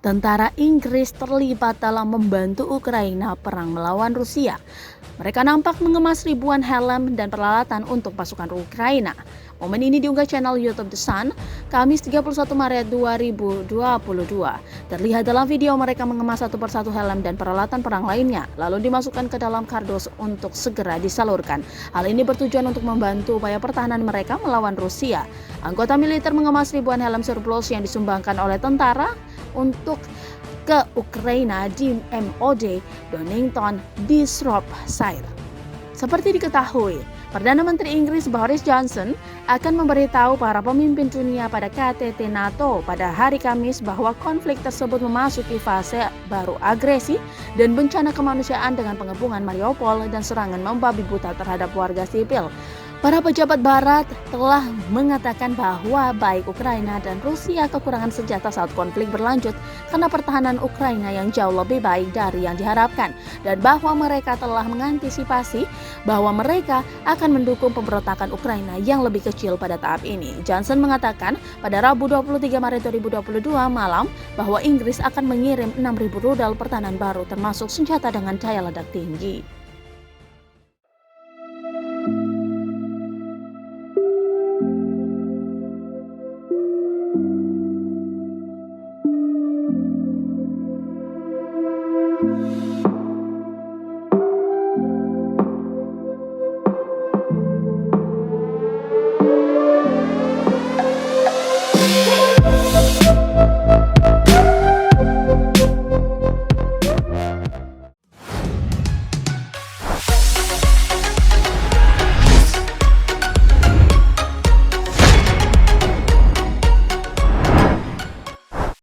Tentara Inggris terlibat dalam membantu Ukraina perang melawan Rusia. Mereka nampak mengemas ribuan helm dan peralatan untuk pasukan Ukraina. Momen ini diunggah channel YouTube The Sun, Kamis 31 Maret 2022. Terlihat dalam video mereka mengemas satu persatu helm dan peralatan perang lainnya, lalu dimasukkan ke dalam kardus untuk segera disalurkan. Hal ini bertujuan untuk membantu upaya pertahanan mereka melawan Rusia. Anggota militer mengemas ribuan helm surplus yang disumbangkan oleh tentara untuk ke Ukraina di MOD Donington di Shropshire. Seperti diketahui, Perdana Menteri Inggris Boris Johnson akan memberitahu para pemimpin dunia pada KTT NATO pada hari Kamis bahwa konflik tersebut memasuki fase baru agresi dan bencana kemanusiaan dengan pengepungan Mariupol dan serangan membabi buta terhadap warga sipil. Para pejabat barat telah mengatakan bahwa baik Ukraina dan Rusia kekurangan senjata saat konflik berlanjut karena pertahanan Ukraina yang jauh lebih baik dari yang diharapkan, dan bahwa mereka telah mengantisipasi bahwa mereka akan mendukung pemberontakan Ukraina yang lebih kecil pada tahap ini. Johnson mengatakan pada Rabu 23 Maret 2022 malam bahwa Inggris akan mengirim 6.000 rudal pertahanan baru termasuk senjata dengan daya ledak tinggi.